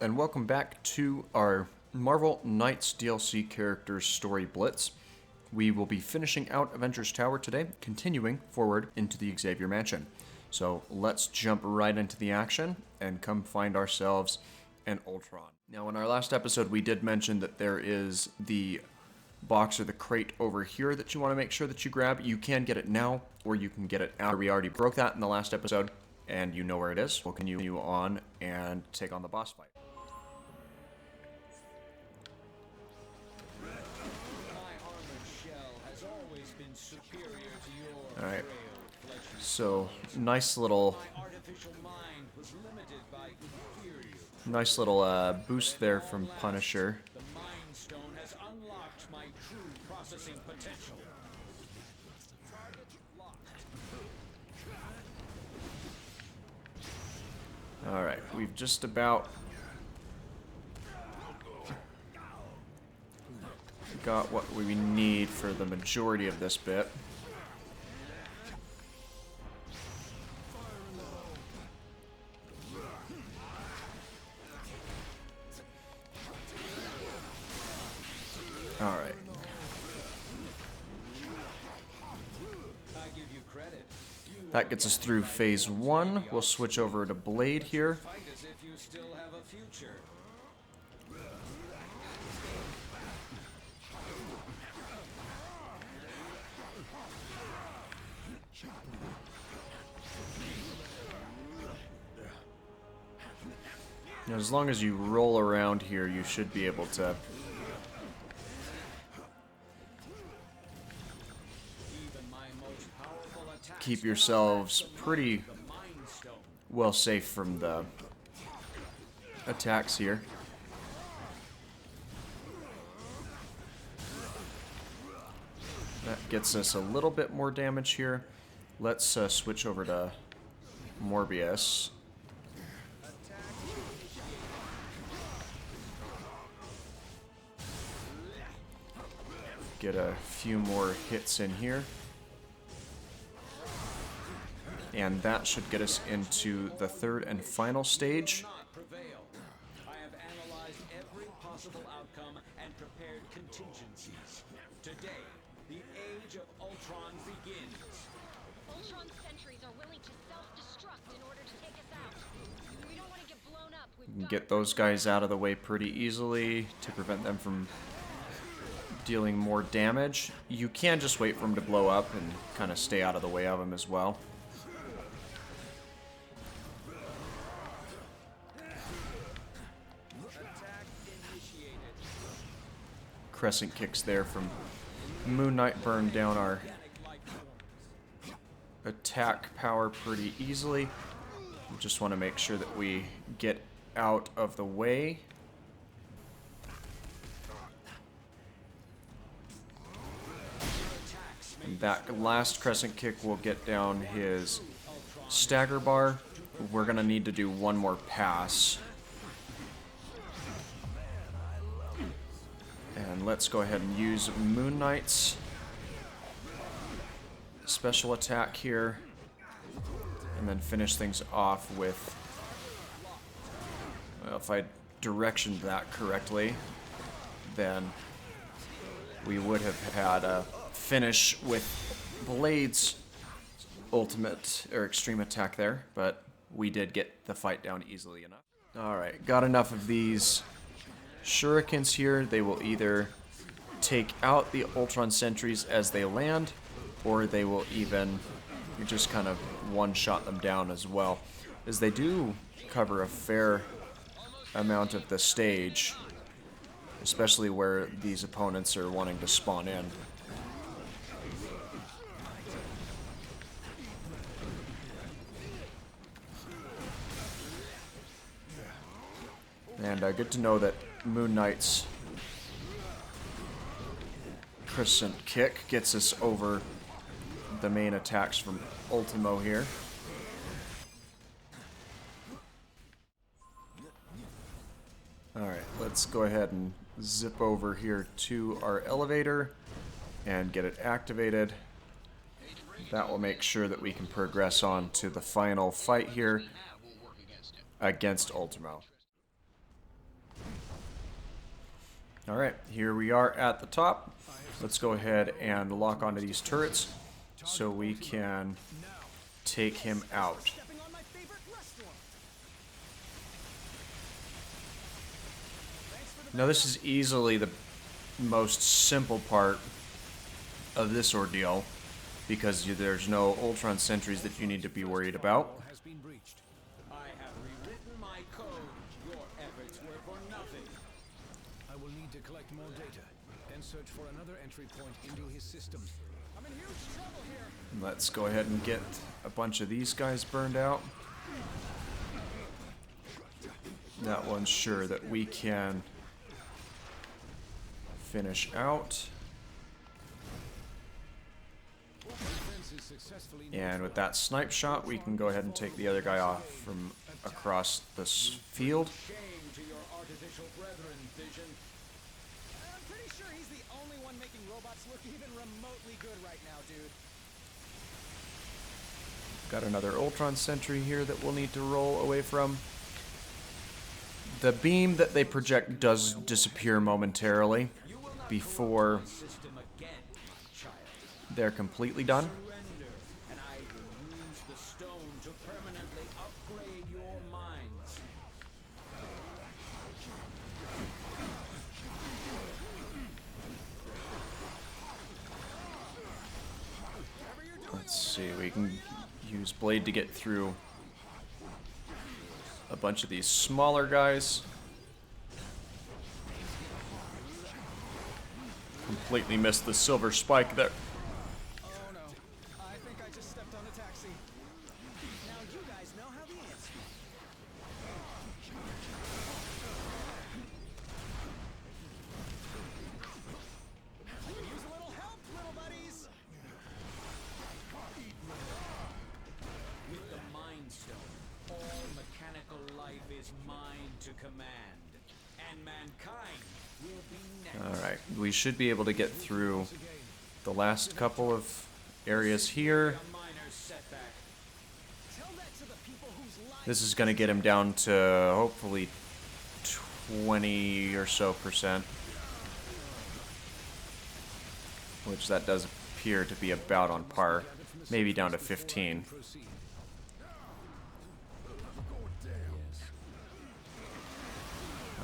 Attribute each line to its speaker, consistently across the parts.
Speaker 1: and welcome back to our Marvel Knights DLC characters story Blitz. We will be finishing out Avengers Tower today, continuing forward into the Xavier Mansion. So let's jump right into the action and come find ourselves an Ultron. Now in our last episode we did mention that there is the box or the crate over here that you want to make sure that you grab. You can get it now or you can get it after. We already broke that in the last episode and you know where it is. We'll continue on and take on the boss fight. Alright, so nice little boost there from Punisher.
Speaker 2: The Mind Stone has unlocked my true processing potential.
Speaker 1: Alright, we've just about got what we need for the majority of this bit. Alright. That gets us through phase 1. We'll switch over to Blade here.
Speaker 2: Fight as if you still have a future.
Speaker 1: Now, as long as you roll around here, you should be able to keep yourselves pretty well safe from the attacks here. That gets us a little bit more damage here. Let's switch over to Morbius. Get a few more hits in here. And that should get us into the third and final stage.
Speaker 2: I have analyzed every possible outcome and prepared contingencies. Today, the age of Ultron begins.
Speaker 3: Ultron's sentries are willing to self-destruct in order to take us out. We don't want to get blown up.
Speaker 1: We can get those guys out of the way pretty easily to prevent them from dealing more damage. You can just wait for them to blow up and kind of stay out of the way of them as well. Crescent kicks there from Moon Knight burn down our attack power pretty easily. We just want to make sure that we get out of the way. And that last crescent kick will get down his stagger bar. We're going to need to do one more pass. And let's go ahead and use Moon Knight's special attack here. And then finish things off with... Well, if I directioned that correctly, then we would have had a finish with Blade's ultimate or extreme attack there. But we did get the fight down easily enough. Alright, got enough of these shurikens here. They will either take out the Ultron sentries as they land, or they will even just kind of one-shot them down as well, as they do cover a fair amount of the stage, especially where these opponents are wanting to spawn in. And good to know that Moon Knight's crescent kick gets us over the main attacks from Ultimo here. Alright, let's go ahead and zip over here to our elevator and get it activated. That will make sure that we can progress on to the final fight here against Ultimo. Alright, here we are at the top. Let's go ahead and lock onto these turrets so we can take him out. Now this is easily the most simple part of this ordeal because there's no Ultron sentries that you need to be worried about.
Speaker 2: Has been breached. I have rewritten my code. Your efforts were for nothing. I will need to collect more data and search for another entry point into his systems. I'm in huge trouble here.
Speaker 1: Let's go ahead and get a bunch of these guys burned out. That one's sure that we can finish out. And with that snipe shot, we can go ahead and take the other guy off from across this field.
Speaker 2: Shame to your artificial brethren, Vision. I'm pretty sure he's the only one making robots look even remotely good right now, dude.
Speaker 1: Got another Ultron sentry here that we'll need to roll away from. The beam that they project does disappear momentarily before they're completely done.
Speaker 2: And I will use the stone to permanently upgrade your minds.
Speaker 1: Let's see, we can use Blade to get through a bunch of these smaller guys. Completely missed the silver spike there.
Speaker 2: Oh no, I think I just stepped on a taxi. Now you guys know how the ants feel. I could use a little help, little buddies. With the Mind Stone, all mechanical life is mine to command, and mankind will be next.
Speaker 1: Alright, we should be able to get through the last couple of areas here.
Speaker 2: A minor setback. Tell that to the people whose lives
Speaker 1: This is going to get him down to hopefully 20 or so %. Which that does appear to be about on par. Maybe down to 15.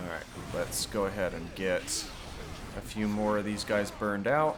Speaker 1: Alright, let's go ahead and get a few more of these guys burned out.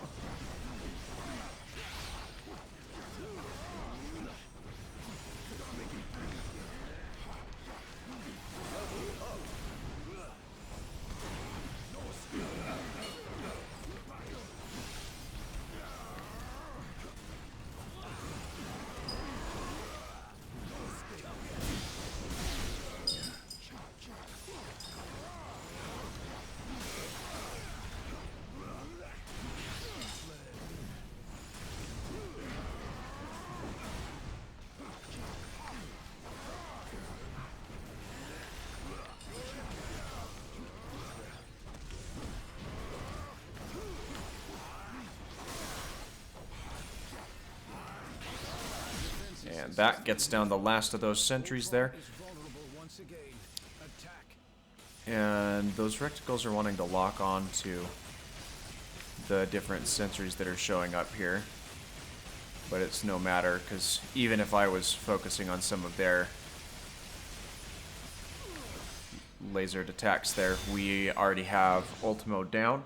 Speaker 1: And that gets down the last of those sentries there. And those reticles are wanting to lock on to the different sentries that are showing up here. But it's no matter, because even if I was focusing on some of their lasered attacks there, we already have Ultimo down,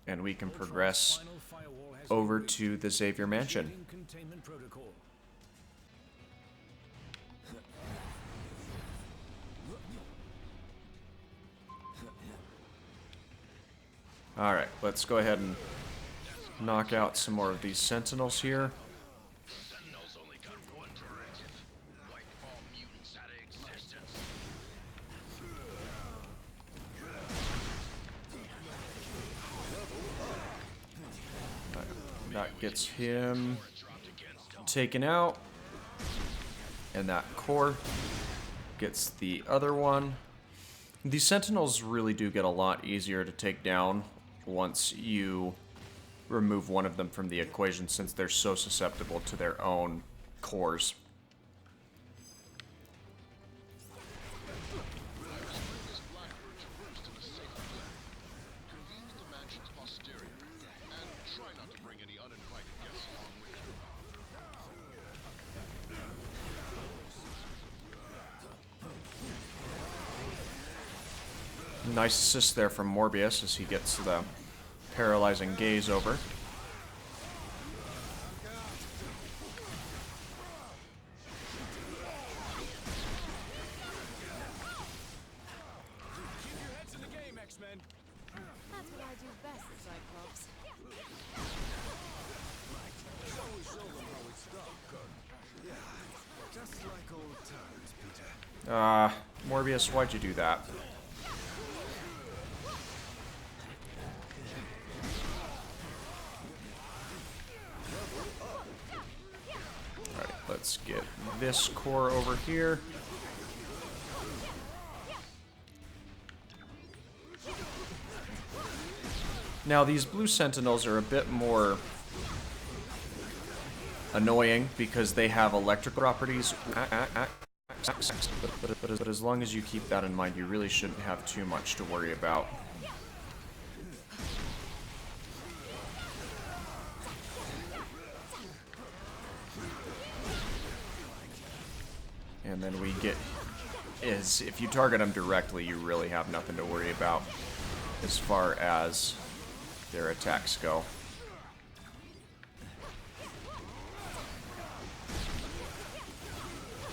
Speaker 1: and we can progress over to the Xavier Mansion. Alright, let's go ahead and knock out some more of these Sentinels here.
Speaker 4: Sentinels only got one directive. Wipe all mutants out of existence.
Speaker 1: That gets him taken out. And that core gets the other one. These Sentinels really do get a lot easier to take down once you remove one of them from the equation, since they're so susceptible to their own cores. Nice assist there from Morbius as he gets the paralyzing gaze over.
Speaker 2: Keep your heads in the game, X-Men.
Speaker 5: That's what I do best, Cyclops.
Speaker 2: Always show them how it's done, Kirk. Yeah, just like old times, Peter.
Speaker 1: Morbius, why'd you do that? Alright, let's get this core over here. Now, these blue sentinels are a bit more annoying because they have electric properties. But as long as you keep that in mind, you really shouldn't have too much to worry about. And then we get if you target them directly, you really have nothing to worry about as far as their attacks go.
Speaker 5: They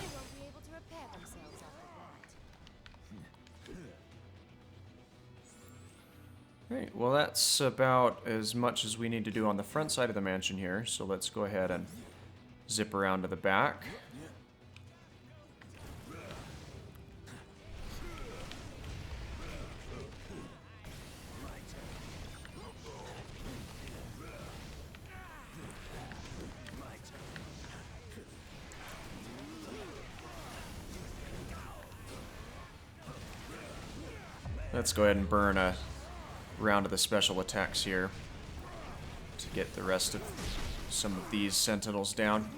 Speaker 5: won't be able to repair themselves after that.
Speaker 1: Right, well that's about as much as we need to do on the front side of the mansion here, so let's go ahead and zip around to the back. Let's go ahead and burn a round of the special attacks here to get the rest of some of these sentinels down.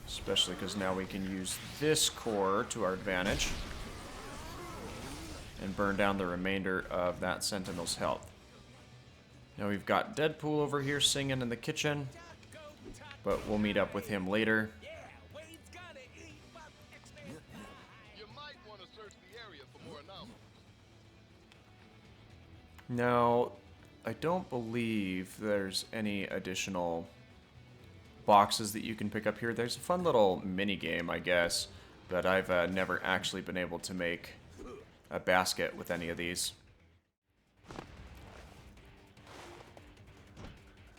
Speaker 1: Especially because now we can use this core to our advantage and burn down the remainder of that sentinel's health. Now we've got Deadpool over here singing in the kitchen, but we'll meet up with him later.
Speaker 4: You might want to search the area for more anomalies.
Speaker 1: Now, I don't believe there's any additional boxes that you can pick up here. There's a fun little mini game, I guess, but I've never actually been able to make a basket with any of these.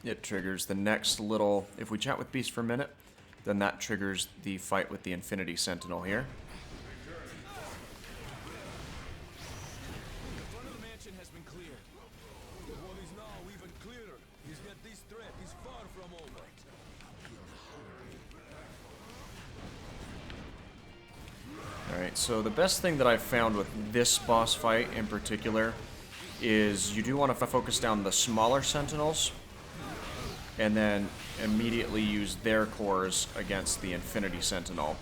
Speaker 1: It triggers the next little... If we chat with Beast for a minute, then that triggers the fight with the Infinity Sentinel here.
Speaker 2: The front of the mansion has been cleared. What is now even clearer is that this threat is far from over.
Speaker 1: Alright, so the best thing that I've found with this boss fight in particular is you do want to focus down the smaller sentinels and then immediately use their cores against the Infinity Sentinel.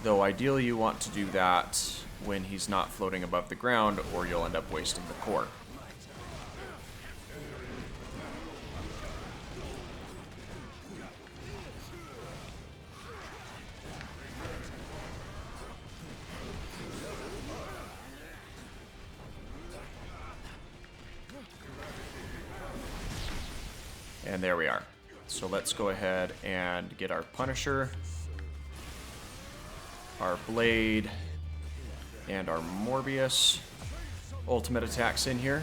Speaker 1: Though ideally you want to do that when he's not floating above the ground, or you'll end up wasting the core. And there we are. So let's go ahead and get our Punisher, our Blade, and our Morbius ultimate attacks in here.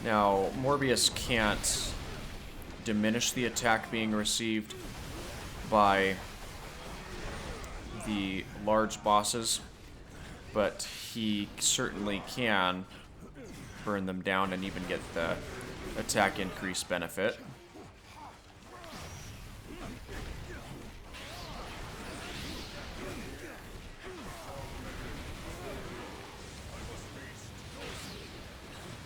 Speaker 1: Now, Morbius can't diminish the attack being received by the large bosses, but he certainly can burn them down and even get the attack increase benefit.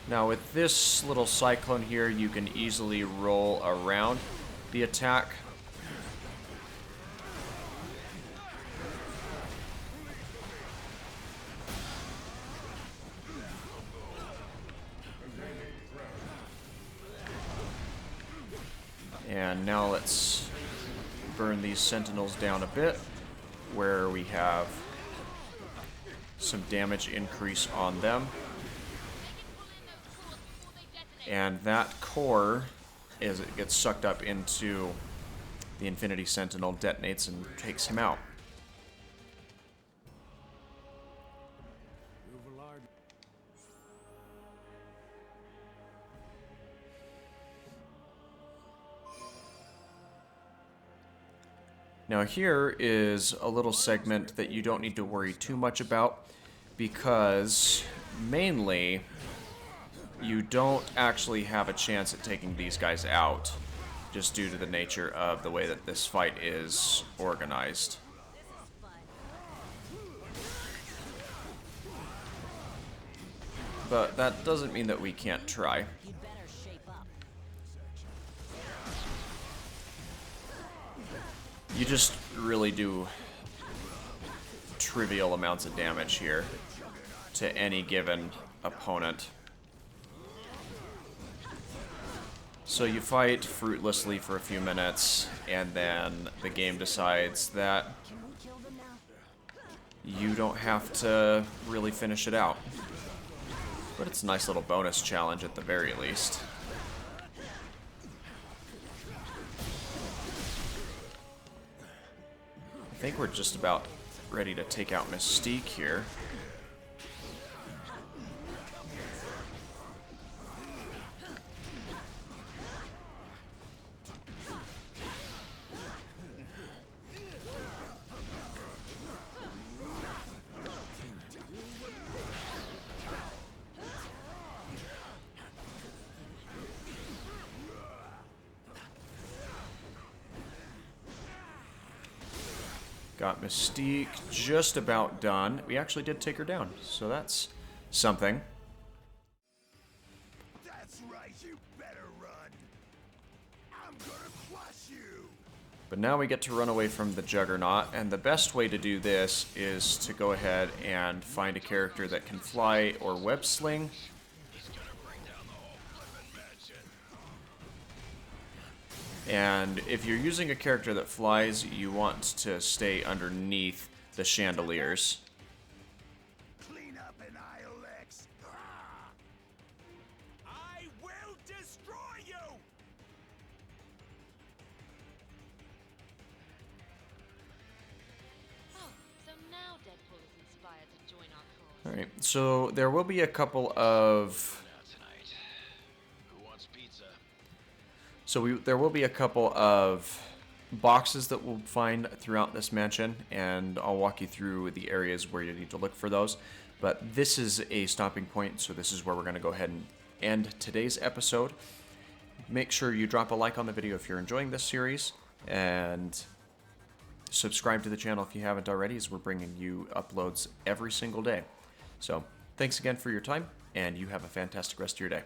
Speaker 1: Now with this little cyclone here, you can easily roll around the attack. And now let's burn these sentinels down a bit, where we have some damage increase on them. And that core, as it gets sucked up into the Infinity Sentinel, detonates and takes him out. Now here is a little segment that you don't need to worry too much about, because mainly you don't actually have a chance at taking these guys out, just due to the nature of the way that this fight is organized. But that doesn't mean that we can't try. You just really do trivial amounts of damage here to any given opponent. So you fight fruitlessly for a few minutes, and then the game decides that you don't have to really finish it out. But it's a nice little bonus challenge at the very least. I think we're just about ready to take out Mystique here. Got Mystique just about done. We actually did take her down, so that's something.
Speaker 6: That's right, you better run. I'm gonna crush you.
Speaker 1: But now we get to run away from the Juggernaut, and the best way to do this is to go ahead and find a character that can fly or web sling. And if you're using a character that flies, you want to stay underneath the chandeliers.
Speaker 6: Clean up an ILX. I will destroy you.
Speaker 3: Oh, so now Deadpool is inspired to join our cause.
Speaker 1: Alright, so there will be a couple of... there will be a couple of boxes that we'll find throughout this mansion, and I'll walk you through the areas where you need to look for those. But this is a stopping point, so this is where we're going to go ahead and end today's episode. Make sure you drop a like on the video if you're enjoying this series, and subscribe to the channel if you haven't already, as we're bringing you uploads every single day. So, thanks again for your time, and you have a fantastic rest of your day.